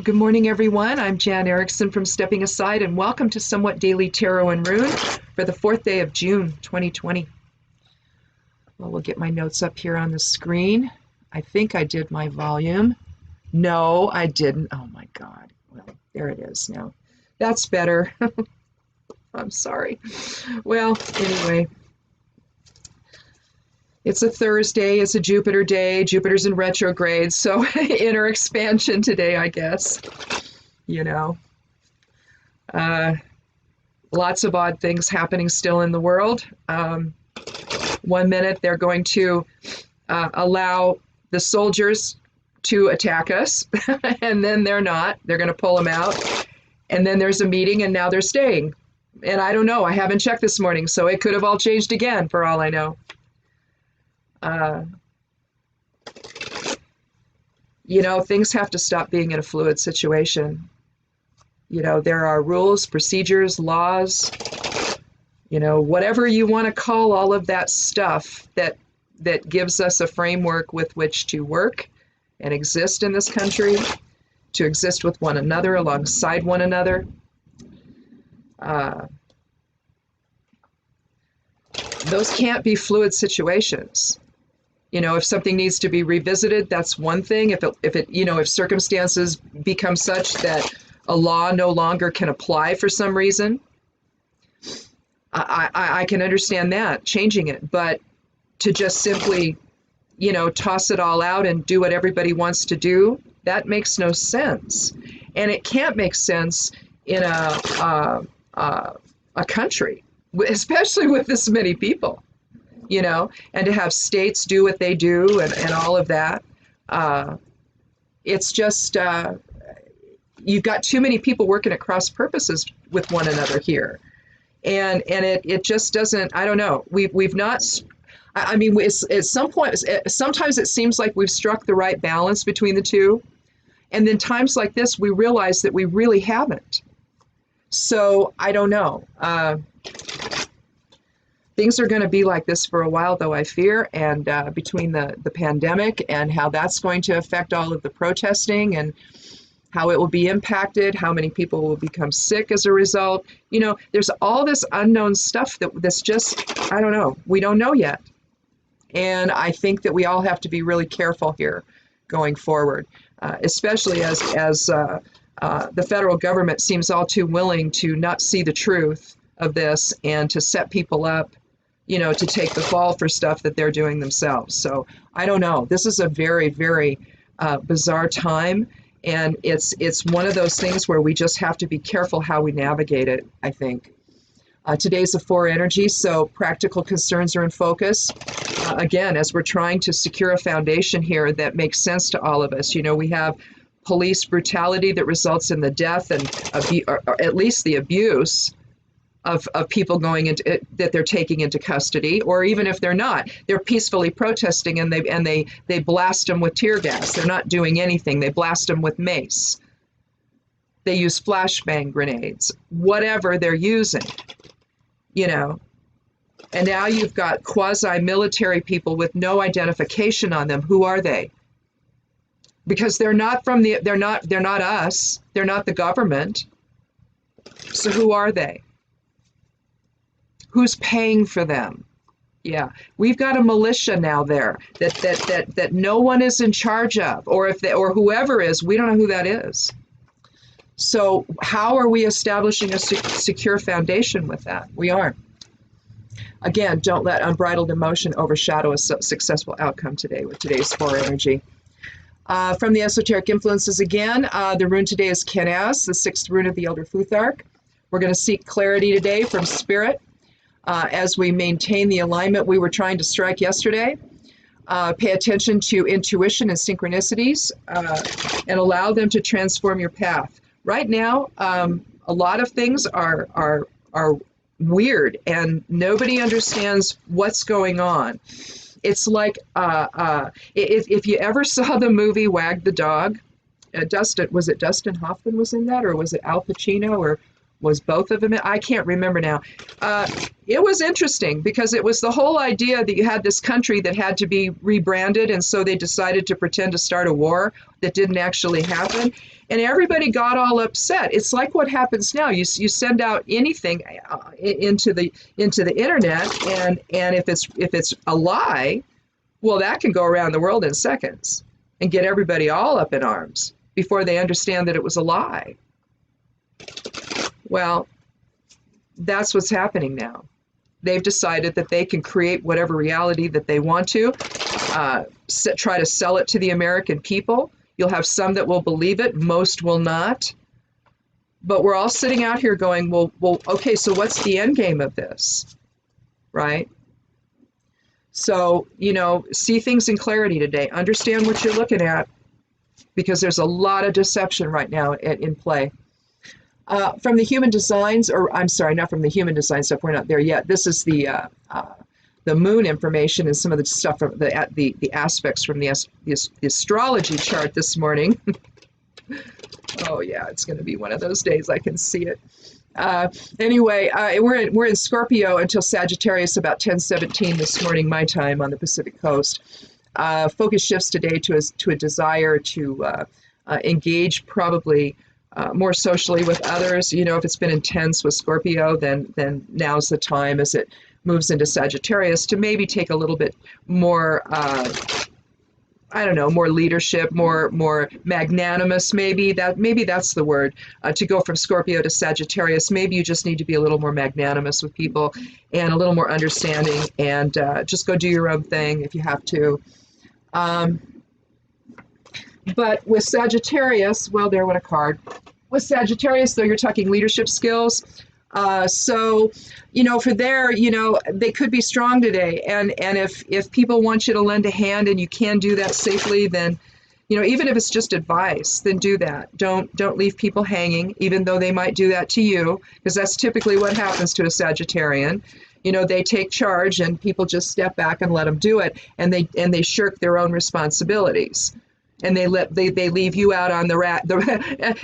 Good morning, everyone. I'm Jan Erickson from Stepping Aside, and welcome to Somewhat Daily Tarot and Rune for the 4th day of June, 2020. Well, we'll get my notes up here on the screen. I think I did my volume. No, I didn't. Oh, my God. Well, there it is now. That's better. I'm sorry. Well, anyway. It's a Thursday, it's a Jupiter day, Jupiter's in retrograde, so inner expansion today, I guess. You know, lots of odd things happening still in the world. 1 minute they're going to allow the soldiers to attack us, and then they're not. They're going to pull them out, and then there's a meeting, and now they're staying. And I don't know, I haven't checked this morning, so it could have all changed again for all I know. Things have to stop being in a fluid situation. There are rules, procedures, laws, whatever you want to call all of that stuff that gives us a framework with which to work and exist in this country, to exist with one another, alongside one another. Those can't be fluid situations. If something needs to be revisited, that's one thing. If circumstances become such that a law no longer can apply for some reason, I can understand that, changing it. But to just simply, toss it all out and do what everybody wants to do, that makes no sense. And it can't make sense in a country, especially with this many people. And to have states do what they do and all of that. It's just, you've got too many people working at cross purposes with one another here. And it just doesn't, I don't know. We've not, I mean, at some point, sometimes it seems like we've struck the right balance between the two. And then times like this, we realize that we really haven't. So I don't know. Things are going to be like this for a while, though, I fear, and between the pandemic and how that's going to affect all of the protesting and how it will be impacted, how many people will become sick as a result. There's all this unknown stuff that's just, I don't know, we don't know yet. And I think that we all have to be really careful here going forward, especially as the federal government seems all too willing to not see the truth of this and to set people up to take the fall for stuff that they're doing themselves. So I don't know. This is a very, very bizarre time. And it's one of those things where we just have to be careful how we navigate it, I think. Today's a 4 energy, so practical concerns are in focus. Again, as we're trying to secure a foundation here that makes sense to all of us. We have police brutality that results in the death and or at least the abuse of people going into that they're taking into custody, or even if they're not, they're peacefully protesting and they blast them with tear gas. They're not doing anything. They blast them with mace. They use flashbang grenades, whatever they're using, And now you've got quasi-military people with no identification on them. Who are they? Because they're not us. They're not the government. So who are they? Who's paying for them? Yeah, we've got a militia now there that no one is in charge of, or or whoever is, we don't know who that is. So how are we establishing a secure foundation with that? We aren't. Again, don't let unbridled emotion overshadow a successful outcome today with today's 4 energy. From the esoteric influences again, the rune today is Kenaz, the 6th rune of the Elder Futhark. We're going to seek clarity today from Spirit. As we maintain the alignment we were trying to strike yesterday. Pay attention to intuition and synchronicities and allow them to transform your path. Right now, a lot of things are weird and nobody understands what's going on. It's like if you ever saw the movie Wag the Dog, was it Dustin Hoffman was in that, or was it Al Pacino, or Was both of them? I can't remember now. It was interesting because it was the whole idea that you had this country that had to be rebranded, and so they decided to pretend to start a war that didn't actually happen, and everybody got all upset. It's like what happens now. You send out anything into the internet, and if it's a lie, well, that can go around the world in seconds and get everybody all up in arms before they understand that it was a lie. Well, that's what's happening now. They've decided that they can create whatever reality that they want to, try to sell it to the American people. You'll have some that will believe it, most will not. But we're all sitting out here going, well, okay, so what's the end game of this, right? So, see things in clarity today. Understand what you're looking at, because there's a lot of deception right now in play. From the human designs, or I'm sorry, not from the human design stuff, we're not there yet. This is the moon information and some of the stuff from the aspects from the astrology chart this morning. Oh yeah, it's going to be one of those days. I can see it. Anyway, we're in Scorpio until Sagittarius about 10:17 this morning, my time on the Pacific Coast. Focus shifts today to a desire to engage probably more socially with others. If it's been intense with Scorpio, then now's the time as it moves into Sagittarius to maybe take a little bit more, more leadership, more magnanimous. Maybe that's the word. To go from Scorpio to Sagittarius, maybe you just need to be a little more magnanimous with people and a little more understanding, and just go do your own thing if you have to. But with Sagittarius, well, what a card. With Sagittarius, though, you're talking leadership skills. So, for there, they could be strong today. And if people want you to lend a hand and you can do that safely, then, even if it's just advice, then do that. Don't leave people hanging, even though they might do that to you, because that's typically what happens to a Sagittarian. They take charge and people just step back and let them do it, and they shirk their own responsibilities. And they leave you out on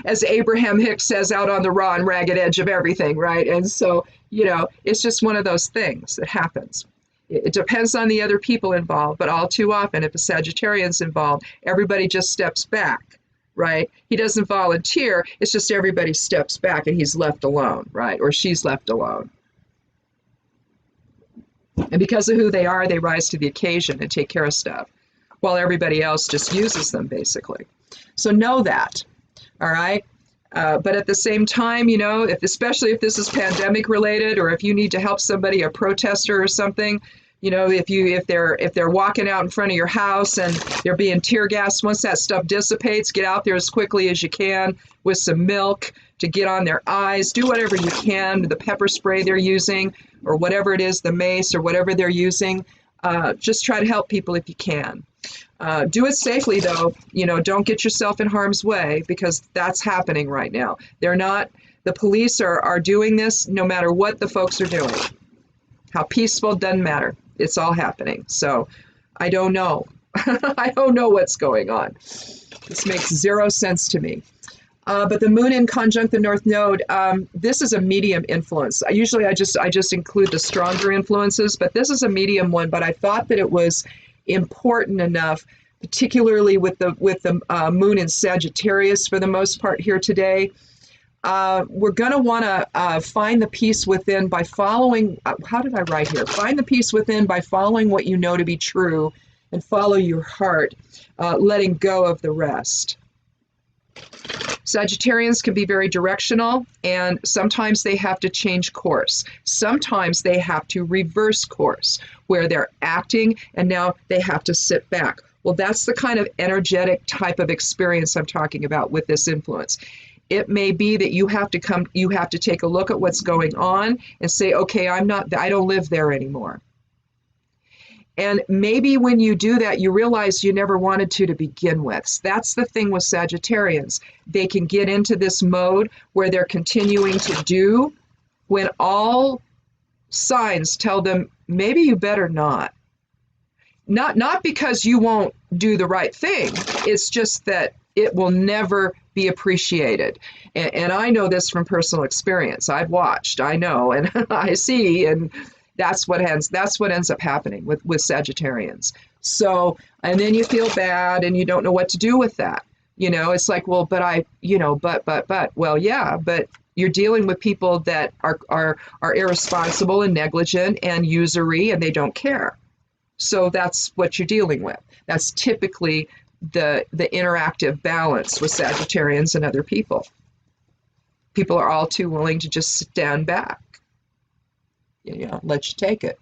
as Abraham Hicks says, out on the raw and ragged edge of everything, right? And so, it's just one of those things that happens. It depends on the other people involved, but all too often, if a Sagittarian's involved, everybody just steps back, right? He doesn't volunteer, it's just everybody steps back and he's left alone, right? Or she's left alone. And because of who they are, they rise to the occasion and take care of stuff, while everybody else just uses them, basically. So know that, all right? But at the same time, especially if this is pandemic related, or if you need to help somebody, a protester or something, if they're walking out in front of your house and they're being tear gassed, once that stuff dissipates, get out there as quickly as you can with some milk to get on their eyes. Do whatever you can, the pepper spray they're using, or whatever it is, the mace or whatever they're using. Just try to help people if you can. Do it safely, though. Don't get yourself in harm's way, because that's happening right now. The police are doing this no matter what the folks are doing. How peaceful, doesn't matter. It's all happening. So I don't know. I don't know what's going on. This makes zero sense to me. But the moon in conjunct the North Node, this is a medium influence. Usually I just include the stronger influences, but this is a medium one. But I thought that it was important enough, particularly with the moon in Sagittarius for the most part here today. We're going to want to find the peace within by following, how did I write here? Find the peace within by following what you know to be true, and follow your heart, letting go of the rest. Sagittarians can be very directional, and sometimes they have to change course. Sometimes they have to reverse course, where they're acting and now they have to sit back. Well, that's the kind of energetic type of experience I'm talking about with this influence. It may be that you have to take a look at what's going on and say, okay, I don't live there anymore. And maybe when you do that, you realize you never wanted to begin with. That's the thing with Sagittarians. They can get into this mode where they're continuing to do when all signs tell them, maybe you better not. Not because you won't do the right thing. It's just that it will never be appreciated. And I know this from personal experience. I've watched, I know, and I see, and that's what ends up happening with Sagittarians. So, and then you feel bad and you don't know what to do with that. It's like, well, but I, but, well, yeah, but you're dealing with people that are irresponsible and negligent and usury, and they don't care. So that's what you're dealing with. That's typically the interactive balance with Sagittarians and other people. People are all too willing to just stand back, let you take it.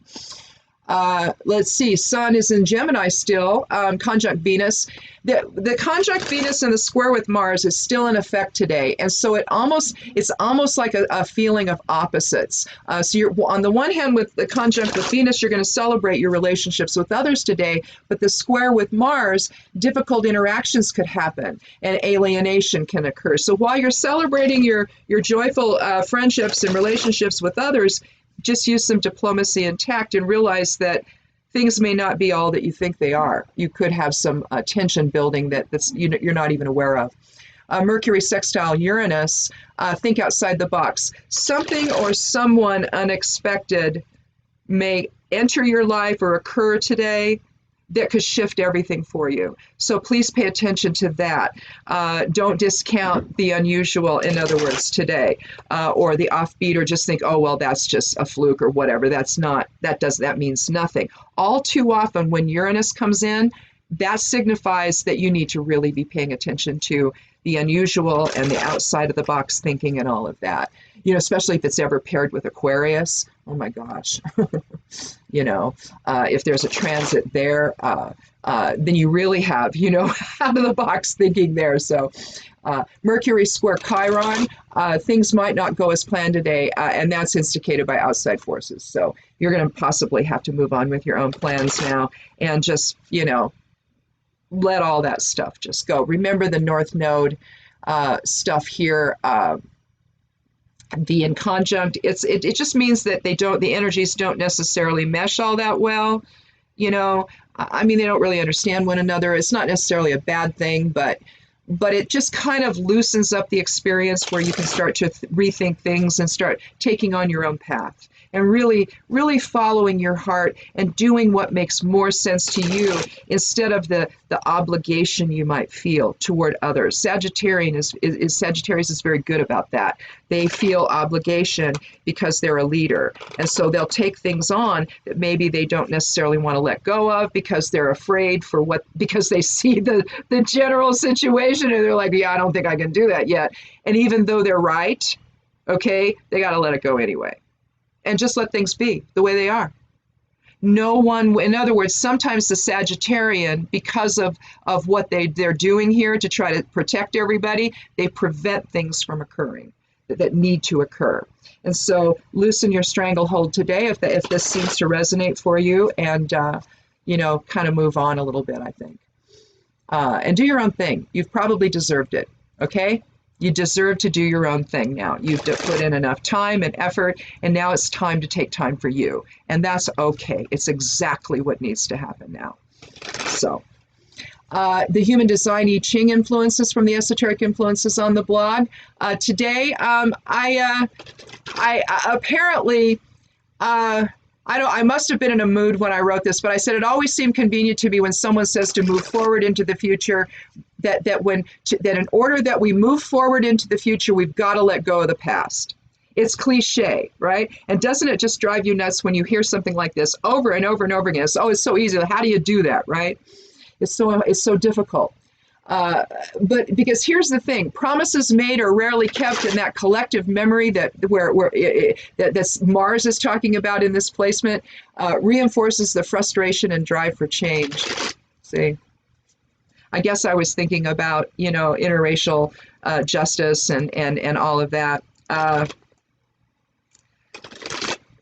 Let's see, Sun is in Gemini still, conjunct Venus. The conjunct Venus and the square with Mars is still in effect today, and so it's almost like a feeling of opposites. So you're on the one hand with the conjunct with Venus, you're going to celebrate your relationships with others today, but the square with Mars, difficult interactions could happen and alienation can occur. So while you're celebrating your joyful friendships and relationships with others, just use some diplomacy and tact and realize that things may not be all that you think they are. You could have some tension building that's you're not even aware of. Mercury sextile Uranus, think outside the box. Something or someone unexpected may enter your life or occur today that could shift everything for you. So please pay attention to that. Don't discount the unusual, in other words, today, or the offbeat, or just think, oh, well, that's just a fluke or whatever. That means nothing. All too often when Uranus comes in, that signifies that you need to really be paying attention to the unusual and the outside of the box thinking and all of that. Especially if it's ever paired with Aquarius. Oh my gosh. If there's a transit there, then you really have, out of the box thinking there. So Mercury square Chiron, things might not go as planned today, and that's instigated by outside forces. So you're going to possibly have to move on with your own plans now and just, let all that stuff just go. Remember the North Node stuff here. The in conjunct, it just means that the energies don't necessarily mesh all that well. They don't really understand one another. It's not necessarily a bad thing, but it just kind of loosens up the experience where you can start to rethink things and start taking on your own path and really, really following your heart and doing what makes more sense to you instead of the obligation you might feel toward others. Sagittarius is very good about that. They feel obligation because they're a leader. And so they'll take things on that maybe they don't necessarily want to let go of because they're afraid because they see the general situation and they're like, yeah, I don't think I can do that yet. And even though they're right, okay, they got to let it go anyway. And just let things be the way they are. No one, in other words, sometimes the Sagittarian, because of what they're doing here to try to protect everybody, they prevent things from occurring that need to occur. And so loosen your stranglehold today if this seems to resonate for you, and kind of move on a little bit, I think. And do your own thing. You've probably deserved it, okay? You deserve to do your own thing now. You've put in enough time and effort, and now it's time to take time for you. And that's okay. It's exactly what needs to happen now. So, the human design I Ching influences from the esoteric influences on the blog. Today, I apparently, I must have been in a mood when I wrote this, but I said it always seemed convenient to me when someone says to move forward into the future, that in order that we move forward into the future, we've got to let go of the past. It's cliche, right? And doesn't it just drive you nuts when you hear something like this over and over and over again? It's so easy. How do you do that, right? It's so difficult. But because here's the thing, promises made are rarely kept, in that collective memory that Mars is talking about in this placement reinforces the frustration and drive for change. See, I guess I was thinking about interracial justice and all of that.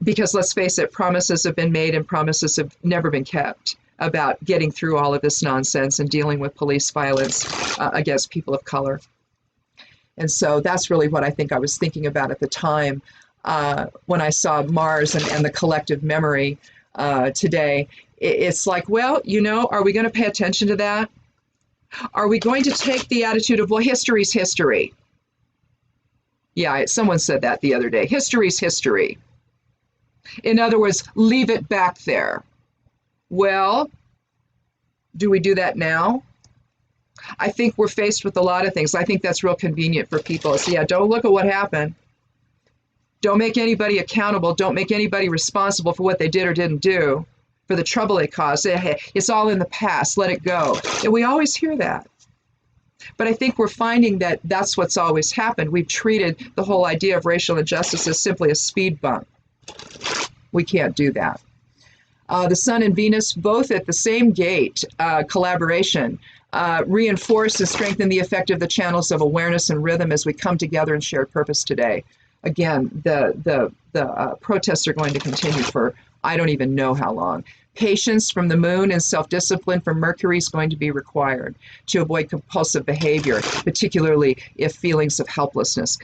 Because let's face it, promises have been made and promises have never been kept about getting through all of this nonsense and dealing with police violence against people of color. And so that's really what I think I was thinking about at the time when I saw Mars and the collective memory today. It's like, well, are we going to pay attention to that? Are we going to take the attitude of, well, history's history? Yeah, someone said that the other day. History's history. In other words, leave it back there. Well, do we do that now? I think we're faced with a lot of things. I think that's real convenient for people. So yeah, don't look at what happened. Don't make anybody accountable. Don't make anybody responsible for what they did or didn't do, for the trouble they caused. It's all in the past. Let it go. And we always hear that. But I think we're finding that that's what's always happened. We've treated the whole idea of racial injustice as simply a speed bump. We can't do that. The Sun and Venus, both at the same gate, collaboration, reinforce and strengthen the effect of the channels of awareness and rhythm as we come together in shared purpose today. Again, the protests are going to continue for I don't even know how long. Patience from the moon and self-discipline from Mercury is going to be required to avoid compulsive behavior, particularly if feelings of helplessness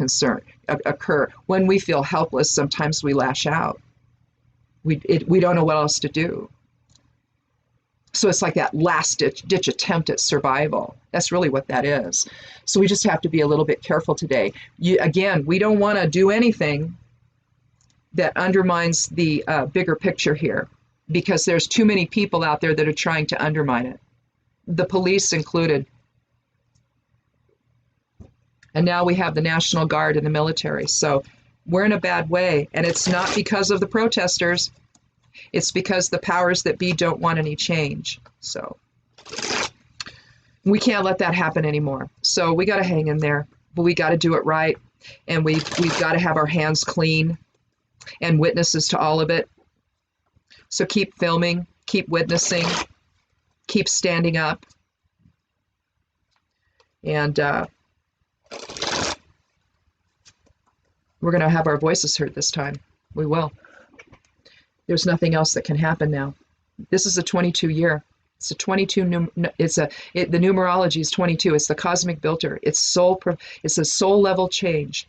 occur. When we feel helpless, sometimes we lash out. We don't know what else to do. So it's like that last ditch attempt at survival. That's really what that is. So we just have to be a little bit careful today. Again, we don't want to do anything that undermines the bigger picture here, because there's too many people out there that are trying to undermine it, the police included. And now we have the National Guard and the military. So we're in a bad way. And it's not because of the protesters. It's because the powers that be don't want any change. So we can't let that happen anymore. So we got to hang in there, but we got to do it right. And we've got to have our hands clean and witnesses to all of it. So keep filming, keep witnessing, keep standing up. And we're going to have our voices heard this time. We will. There's nothing else that can happen now. This is a 22 year. It's a 22. The numerology is 22. It's the cosmic filter. It's a soul level change.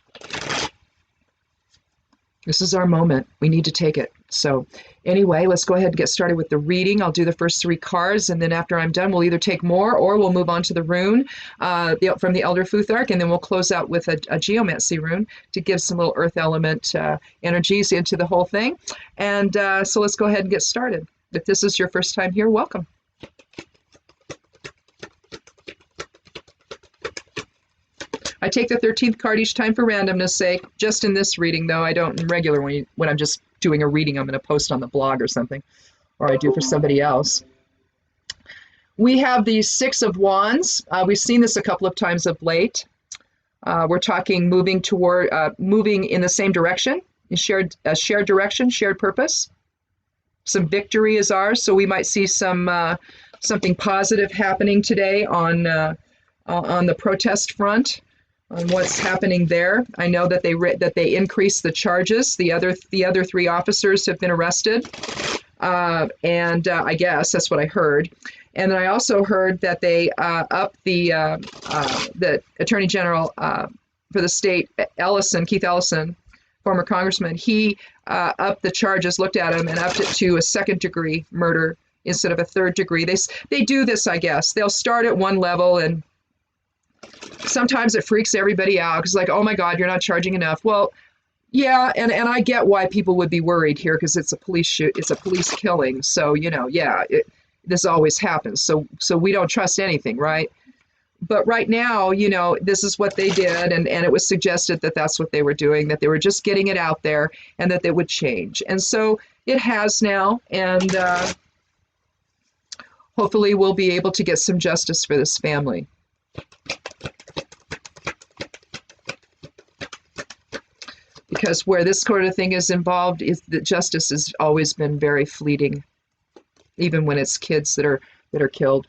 This is our moment. We need to take it. So anyway, let's go ahead and get started with the reading. I'll do the first 3 cards, and then after I'm done, we'll either take more or we'll move on to the rune from the Elder Futhark, and then we'll close out with a geomancy rune to give some little earth element energies into the whole thing. And so let's go ahead and get started. If this is your first time here, welcome. I take the 13th card each time for randomness sake. Just in this reading, though, I don't in regular when I'm just doing a reading I'm going to post on the blog or something, or I do for somebody else. We have the 6 of Wands. We've seen this a couple of times of late. We're talking moving in the same direction, shared direction, shared purpose. Some victory is ours, so we might see something positive happening today on the protest front. On what's happening there. I know that they increased the charges. The other 3 officers have been arrested, and I guess that's what I heard. And then I also heard that they upped the Attorney General for the state, Keith Ellison, former congressman. He upped the charges, looked at him, and upped it to a 2nd-degree murder instead of a 3rd-degree. They do this, I guess. They'll start at one level, and sometimes it freaks everybody out because, like, oh my God, you're not charging enough. Well, yeah, and I get why people would be worried here because it's a police killing. So this always happens. So we don't trust anything, right? But right now, this is what they did, and it was suggested that that's what they were doing, that they were just getting it out there, and that they would change. And so it has now, and hopefully we'll be able to get some justice for this family. Because where this sort of thing is involved, is that justice has always been very fleeting, even when it's kids that are killed.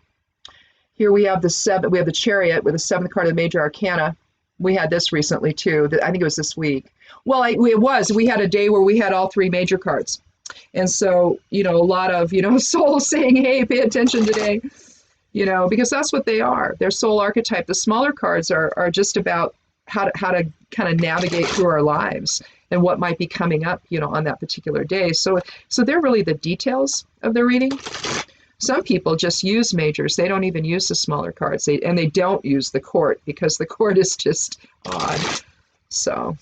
Here we have the 7. We have the Chariot with the 7th card of the Major Arcana. We had this recently too. I think it was this week. Well, we had a day where we had all 3 major cards, and so a lot of souls saying, "Hey, pay attention today," because that's what they are. They're soul archetype. The smaller cards are just about how to kind of navigate through our lives and what might be coming up, on that particular day. So they're really the details of the reading. Some people just use majors. They don't even use the smaller cards. And they don't use the quart because the quart is just odd. So,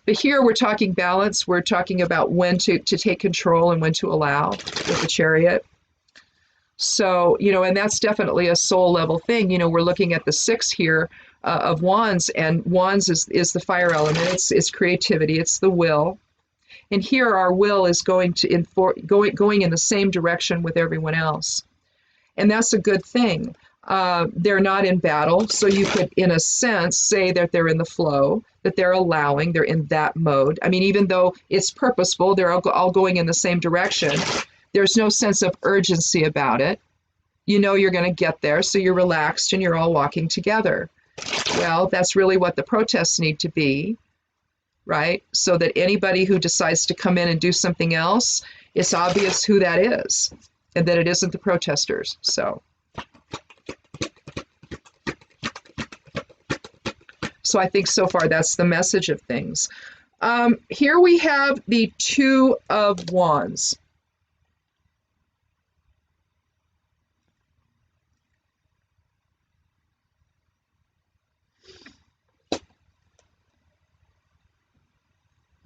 but here we're talking balance. We're talking about when to take control and when to allow with the Chariot. So, and that's definitely a soul level thing. We're looking at the 6 here of Wands, and Wands is the fire element. It's creativity. It's the will. And here our will is going in the same direction with everyone else. And that's a good thing. They're not in battle, so you could, in a sense, say that they're in the flow, that they're allowing, they're in that mode. I mean, even though it's purposeful, they're all going in the same direction. There's no sense of urgency about it. You're going to get there, so you're relaxed and you're all walking together. Well, that's really what the protests need to be, right? So that anybody who decides to come in and do something else, it's obvious who that is and that it isn't the protesters. So I think so far that's the message of things. Here we have the 2 of Wands.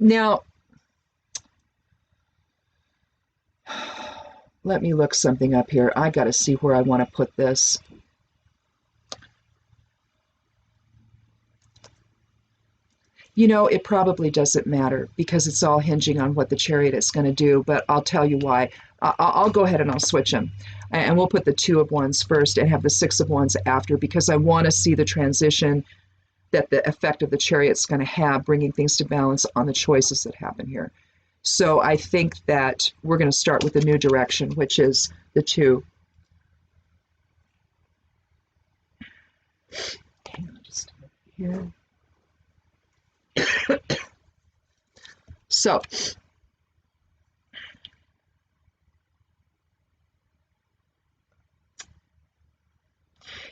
Now, let me look something up here. I got to see where I want to put this. It probably doesn't matter because it's all hinging on what the Chariot is going to do, but I'll tell you why. I'll go ahead and I'll switch them. And we'll put the 2 of Wands first and have the 6 of Wands after, because I want to see the transition that the effect of the Chariot's going to have, bringing things to balance on the choices that happen here. So I think that we're going to start with the new direction, which is the 2. Hang on just here. So,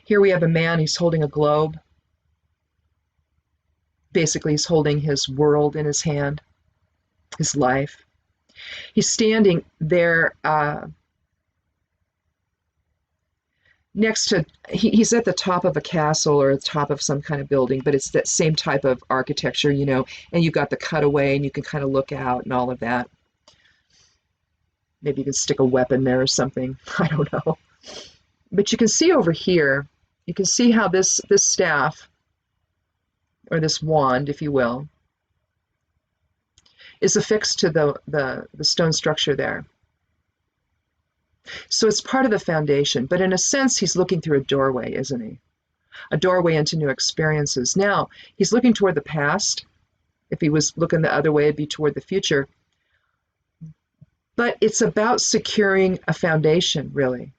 here we have a man, he's holding a globe. Basically, he's holding his world in his hand, his life. He's standing there next to, he's at the top of a castle or the top of some kind of building, but it's that same type of architecture, and you've got the cutaway and you can kind of look out and all of that. Maybe you can stick a weapon there or something. I don't know. But you can see over here, you can see how this staff, or this wand, if you will, is affixed to the stone structure there. So it's part of the foundation, but in a sense, he's looking through a doorway, isn't he? A doorway into new experiences. Now, he's looking toward the past. If he was looking the other way, it'd be toward the future. But it's about securing a foundation, really.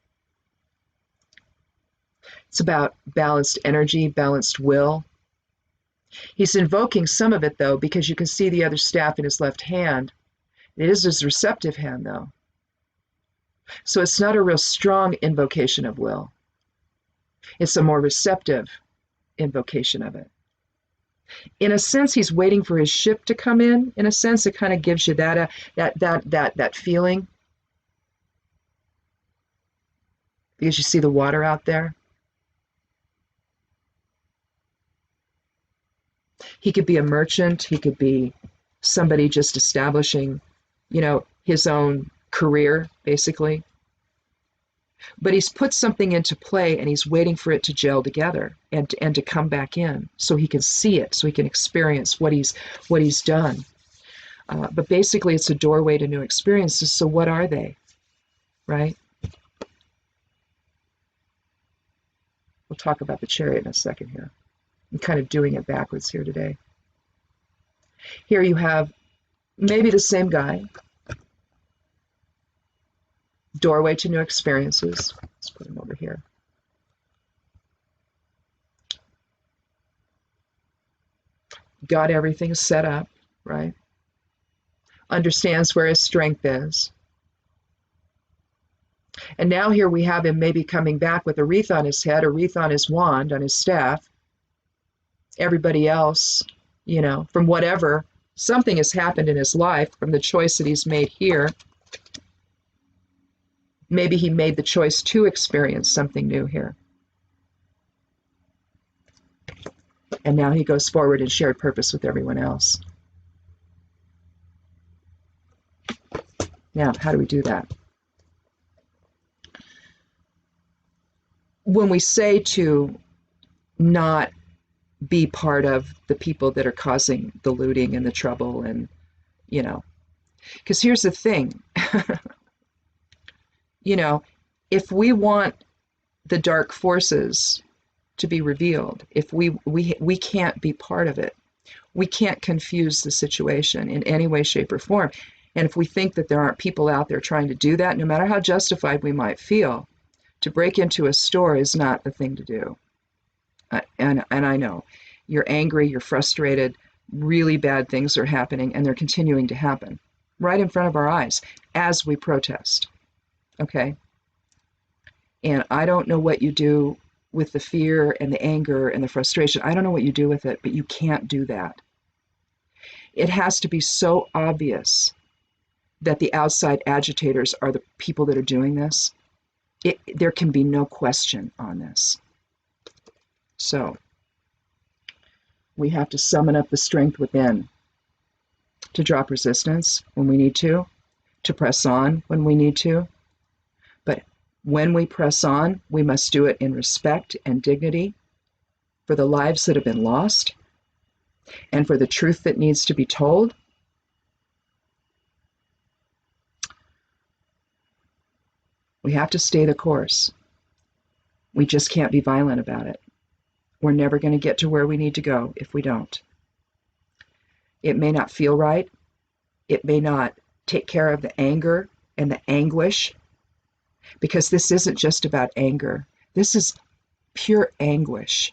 It's about balanced energy, balanced will. He's invoking some of it, though, because you can see the other staff in his left hand. It is his receptive hand, though. So it's not a real strong invocation of will. It's a more receptive invocation of it. In a sense, he's waiting for his ship to come in. In a sense, it kind of gives you that feeling. Because you see the water out there. He could be a merchant. He could be somebody just establishing, his own career, basically. But he's put something into play and he's waiting for it to gel together and to come back in so he can see it, so he can experience what he's done. But basically, it's a doorway to new experiences. So what are they, right? We'll talk about the Chariot in a second here. I'm kind of doing it backwards here today. Here you have maybe the same guy. Doorway to new experiences. Let's put him over here. Got everything set up, right? Understands where his strength is. And now here we have him maybe coming back with a wreath on his head, a wreath on his wand, on his staff. Everybody else, from whatever, something has happened in his life from the choice that he's made here. Maybe he made the choice to experience something new here. And now he goes forward in shared purpose with everyone else. Now, how do we do that? When we say to not be part of the people that are causing the looting and the trouble, and, you know, because here's the thing, you know, if we want the dark forces to be revealed, if we can't be part of it, we can't confuse the situation in any way, shape, or form. And if we think that there aren't people out there trying to do that, no matter how justified we might feel, to break into a store is not the thing to do. And I know you're angry, you're frustrated, really bad things are happening, and they're continuing to happen right in front of our eyes as we protest. Okay? And I don't know what you do with the fear and the anger and the frustration. I don't know what you do with it, but you can't do that. It has to be so obvious that the outside agitators are the people that are doing this. There can be no question on this. So we have to summon up the strength within to drop resistance when we need to press on when we need to. But when we press on, we must do it in respect and dignity for the lives that have been lost and for the truth that needs to be told. We have to stay the course. We just can't be violent about it. We're never going to get to where we need to go if we don't. It may not feel right. It may not take care of the anger and the anguish, because this isn't just about anger. This is pure anguish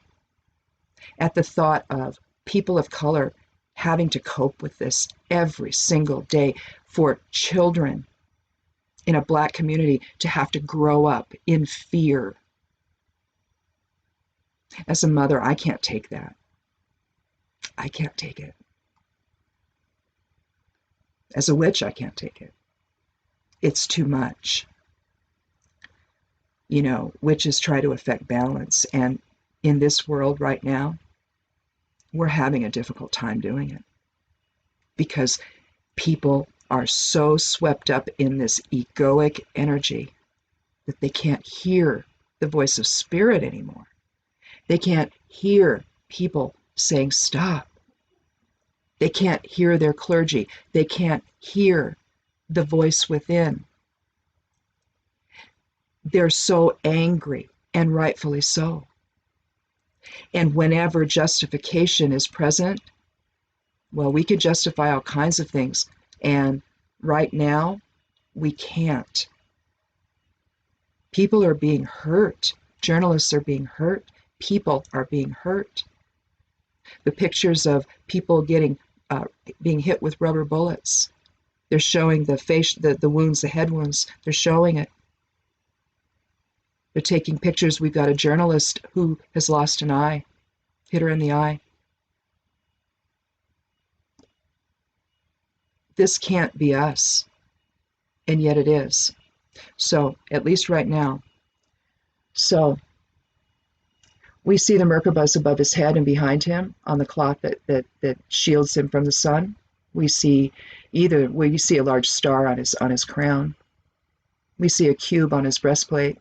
at the thought of people of color having to cope with this every single day, for children in a Black community to have to grow up in fear. As a mother, I can't take that. I can't take it. As a witch, I can't take it. It's too much. You know, witches try to affect balance, and in this world right now, we're having a difficult time doing it because people are so swept up in this egoic energy that they can't hear the voice of spirit anymore. They can't hear people saying stop. They can't hear their clergy. They can't hear the voice within. They're so angry, and rightfully so. And whenever justification is present, well, we could justify all kinds of things. And right now, we can't. People are being hurt. Journalists are being hurt. People are being hurt. The pictures of people being hit with rubber bullets. They're showing the wounds, the head wounds. They're showing it. They're taking pictures. We've got a journalist who has lost an eye, hit her in the eye. This can't be us, and yet it is. So, at least right now. So, we see the Merkabahs above his head and behind him on the cloth that shields him from the sun. We see a large star on his crown. We see a cube on his breastplate.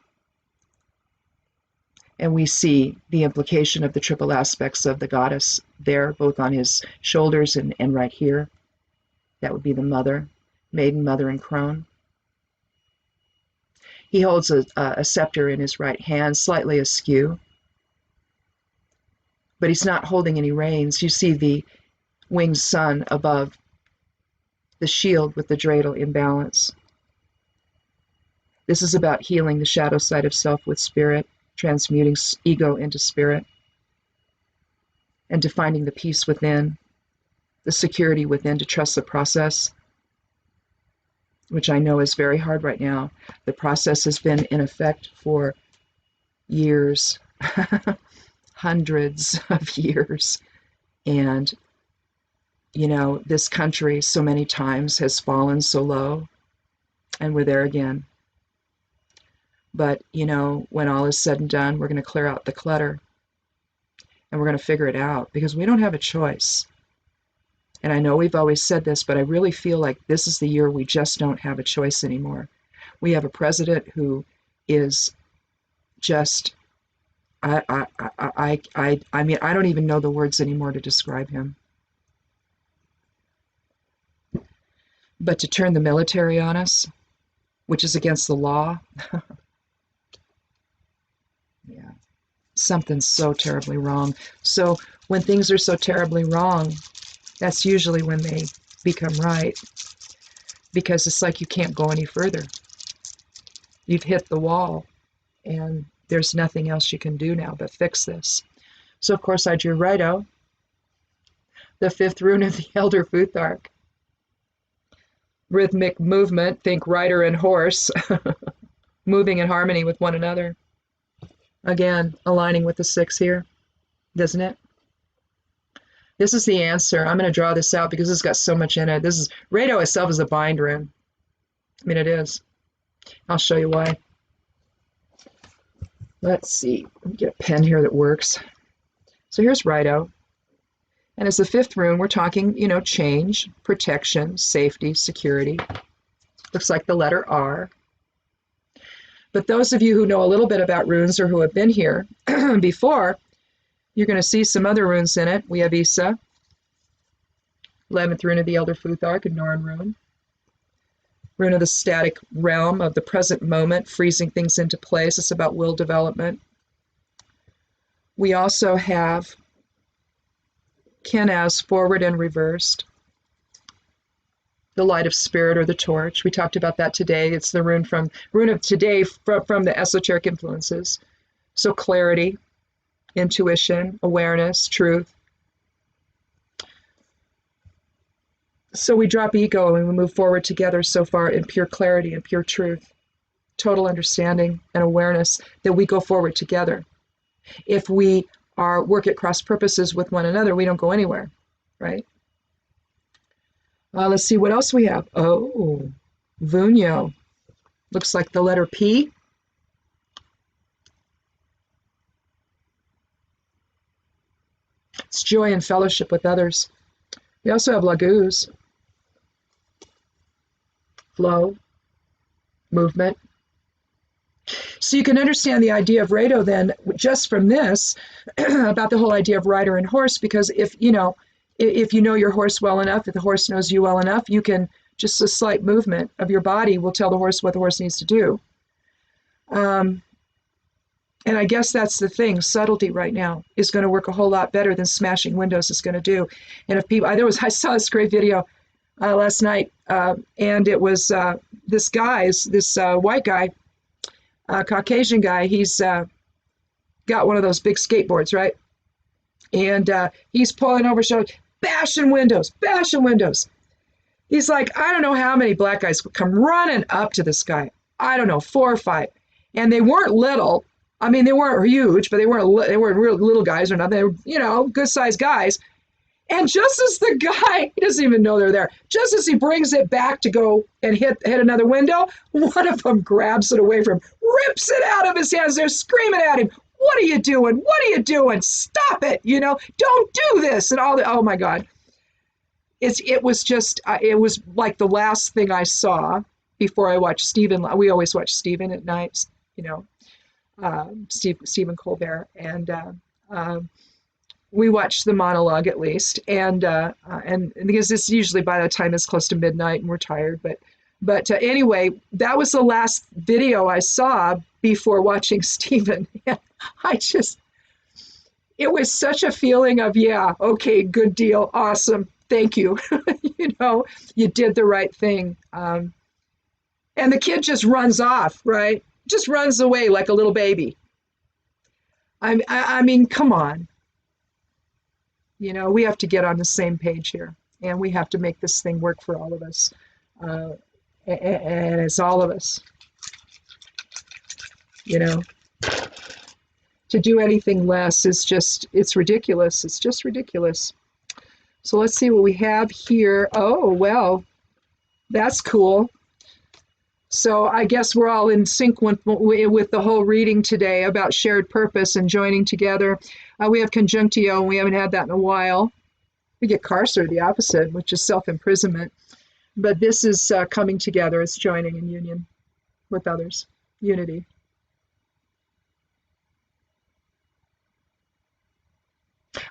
And we see the implication of the triple aspects of the goddess there, both on his shoulders and right here. That would be the mother, maiden, mother, and crone. He holds a scepter in his right hand, slightly askew. But he's not holding any reins. You see the winged sun above the shield with the dreidel in balance. This is about healing the shadow side of self with spirit, transmuting ego into spirit, and defining the peace within, the security within to trust the process, which I know is very hard right now. The process has been in effect for years, hundreds of years. And, you know, this country so many times has fallen so low, and we're there again. But, you know, when all is said and done, we're going to clear out the clutter and we're going to figure it out because we don't have a choice. And I know we've always said this, but I really feel like this is the year we just don't have a choice anymore. We have a president who is just, I mean, I don't even know the words anymore to describe him. But to turn the military on us, which is against the law, yeah, something's so terribly wrong. So when things are so terribly wrong, that's usually when they become right, because it's like you can't go any further. You've hit the wall, and there's nothing else you can do now but fix this. So, of course, I drew Righto, the fifth rune of the Elder Futhark. Rhythmic movement, think rider and horse, moving in harmony with one another. Again, aligning with the six here, doesn't it? This is the answer. I'm going to draw this out because it's got so much in it. This is, Righto itself is a bind rune. I mean, it is. I'll show you why. Let's see. Let me get a pen here that works. So here's Righto. And as the fifth rune, we're talking, you know, change, protection, safety, security. Looks like the letter R. But those of you who know a little bit about runes or who have been here before, you're going to see some other runes in it. We have Isa, 11th rune of the Elder Futhark, a Norn rune. Rune of the static realm of the present moment, freezing things into place. It's about will development. We also have Kenaz, forward and reversed. The light of spirit or the torch. We talked about that today. It's the rune of today from the esoteric influences. So clarity, intuition, awareness, truth. So we drop ego and we move forward together so far in pure clarity and pure truth, total understanding and awareness that we go forward together. If we work at cross purposes with one another, we don't go anywhere, right? Let's see what else we have. Oh, Vunyo. Looks like the letter P. It's joy and fellowship with others. We also have Laguz. Flow, movement. So you can understand the idea of Righto then just from this about the whole idea of rider and horse, because if you know your horse well enough, if the horse knows you well enough, you can, just a slight movement of your body will tell the horse what the horse needs to do. And I guess that's the thing, subtlety right now is going to work a whole lot better than smashing windows is going to do. And if people, I saw this great video last night, and it was this white guy, Caucasian guy, he's got one of those big skateboards, right? And he's pulling over, bashing windows. He's like, I don't know how many black guys come running up to this guy. I don't know, 4 or 5. And they weren't little. I mean, they weren't huge, but they weren't real little guys or nothing. They were, good sized guys. And just as the guy, he doesn't even know they're there, just as he brings it back to go and hit another window, one of them grabs it away from him, rips it out of his hands. They're screaming at him, what are you doing? What are you doing? Stop it. Don't do this. And oh my God. It was just, it was like the last thing I saw before I watched Stephen. We always watch Stephen at night, Stephen Colbert. And we watch the monologue at least. And because it's usually by the time it's close to midnight and we're tired. But anyway, that was the last video I saw before watching Stephen. It was such a feeling of, yeah, okay, good deal, awesome, thank you. You did the right thing. And the kid just runs off, right? Just runs away like a little baby. I mean, come on. We have to get on the same page here, and we have to make this thing work for all of us. And it's all of us. To do anything less is it's ridiculous. It's just ridiculous. So let's see what we have here. Oh, well, that's cool. So I guess we're all in sync with the whole reading today about shared purpose and joining together. We have conjunctio, and we haven't had that in a while. We get carcer, the opposite, which is self-imprisonment. But this is coming together, it's joining in union with others, unity.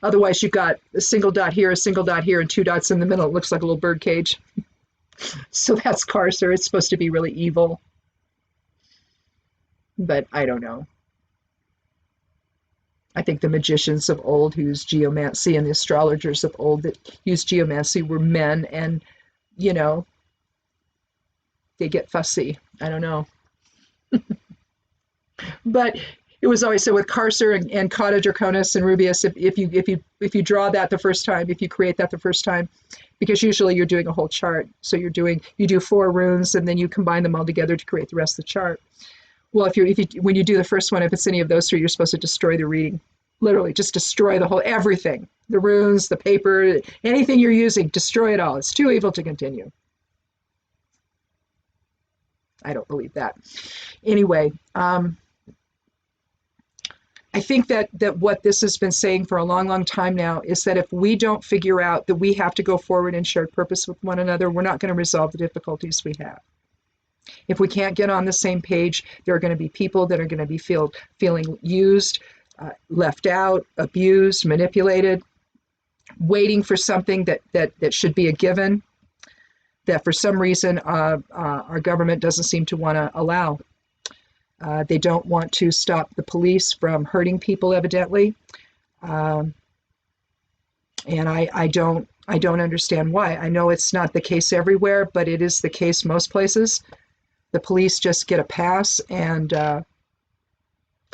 Otherwise, you've got a single dot here, a single dot here, and two dots in the middle. It looks like a little bird cage. So that's carcer. It's supposed to be really evil. But I don't know. I think the magicians of old who used geomancy and the astrologers of old that used geomancy were men, and, you know, they get fussy. I don't know. But it was always so with carcer and cauda draconis and rubeus, if you draw that the first time, if you create that the first time, because usually you're doing a whole chart. So you do 4 runes and then you combine them all together to create the rest of the chart. Well, when you do the first one, if it's any of those 3, you're supposed to destroy the reading. Literally, just destroy the whole everything. The runes, the paper, anything you're using, destroy it all. It's too evil to continue. I don't believe that. Anyway, I think that what this has been saying for a long, long time now is that if we don't figure out that we have to go forward in shared purpose with one another, we're not going to resolve the difficulties we have. If we can't get on the same page, there are going to be people that are going to be feeling used, left out, abused, manipulated, waiting for something that should be a given, that for some reason our government doesn't seem to want to allow. They don't want to stop the police from hurting people, evidently, and I don't understand why. I know it's not the case everywhere, but it is the case most places. The police just get a pass, and I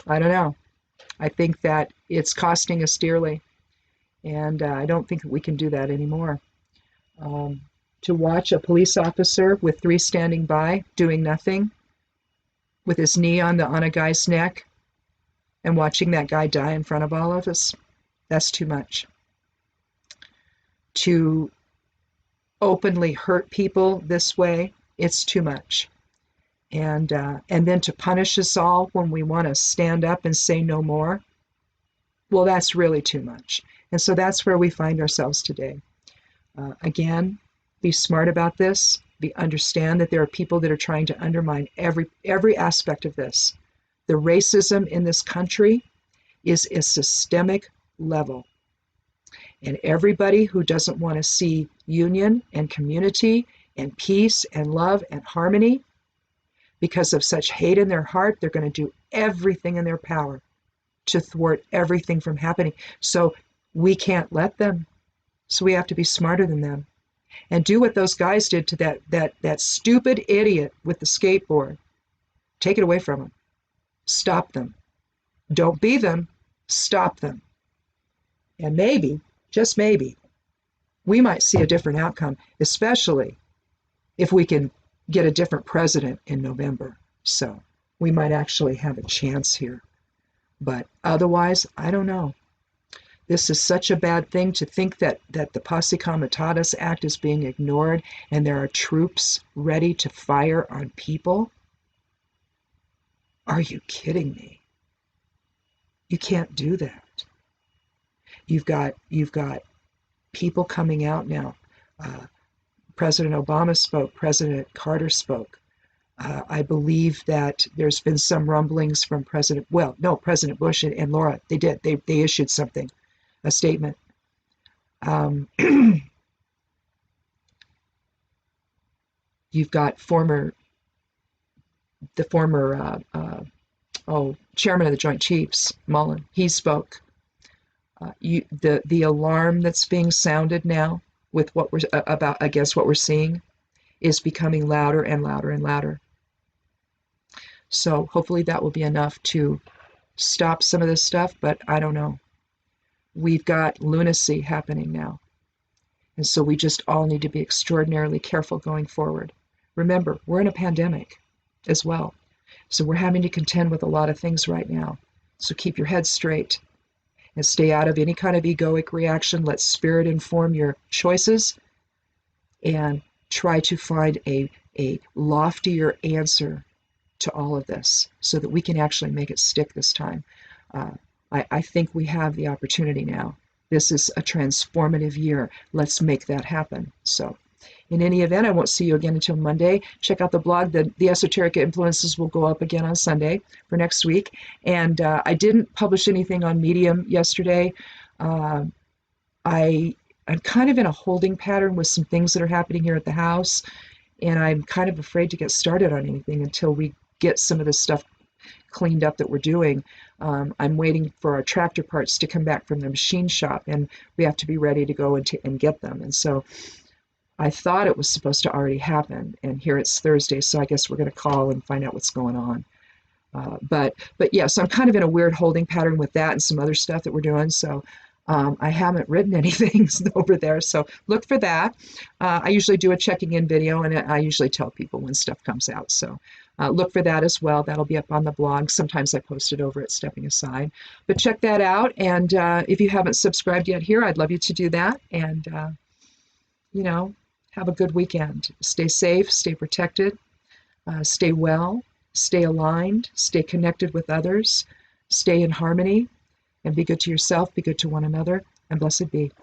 don't know. I think that it's costing us dearly, and I don't think that we can do that anymore. To watch a police officer with 3 standing by doing nothing, with his knee on a guy's neck, and watching that guy die in front of all of us, that's too much. To openly hurt people this way, it's too much. And then to punish us all when we want to stand up and say no more, well, that's really too much. And so that's where we find ourselves today. Again, be smart about this. Understand that there are people that are trying to undermine every aspect of this. The racism in this country is a systemic level. And everybody who doesn't want to see union and community and peace and love and harmony, because of such hate in their heart, they're going to do everything in their power to thwart everything from happening. So we can't let them. So we have to be smarter than them and do what those guys did to that stupid idiot with the skateboard. Take it away from them. Stop them. Don't be them. Stop them. And maybe, just maybe, we might see a different outcome, especially if we can get a different president in November. So we might actually have a chance here. But otherwise, I don't know. This is such a bad thing to think that the Posse Comitatus Act is being ignored and there are troops ready to fire on people. Are you kidding me? You can't do that. You've got people coming out now. President Obama spoke. President Carter spoke. I believe that there's been some rumblings from President Bush and Laura. They did. They issued something, a statement. You've got the former chairman of the Joint Chiefs, Mullen. He spoke. The alarm that's being sounded now with what we're against what we're seeing is becoming louder and louder and louder. So hopefully that will be enough to stop some of this stuff, but I don't know. We've got lunacy happening now. And so we just all need to be extraordinarily careful going forward. Remember, we're in a pandemic as well. So we're having to contend with a lot of things right now. So keep your head straight and stay out of any kind of egoic reaction. Let spirit inform your choices and try to find a loftier answer to all of this so that we can actually make it stick this time. Uh, I think we have the opportunity now. This is a transformative year. Let's make that happen. So, in any event, I won't see you again until Monday. Check out the blog. The Esoteric Influences will go up again on Sunday for next week. And I didn't publish anything on Medium yesterday. Uh, I'm kind of in a holding pattern with some things that are happening here at the house, and I'm kind of afraid to get started on anything until we get some of this stuff cleaned up that we're doing. I'm waiting for our tractor parts to come back from the machine shop, and we have to be ready to go and get them. And so I thought it was supposed to already happen, and here it's Thursday, so I guess we're going to call and find out what's going on. But yeah, so I'm kind of in a weird holding pattern with that and some other stuff that we're doing. So I haven't written anything over there, so look for that. I usually do a checking in video, and I usually tell people when stuff comes out. So look for that as well. That'll be up on the blog. Sometimes I post it over at Stepping Aside. But check that out. And if you haven't subscribed yet here, I'd love you to do that. And, have a good weekend. Stay safe, stay protected, stay well, stay aligned, stay connected with others, stay in harmony, and be good to yourself, be good to one another, and blessed be.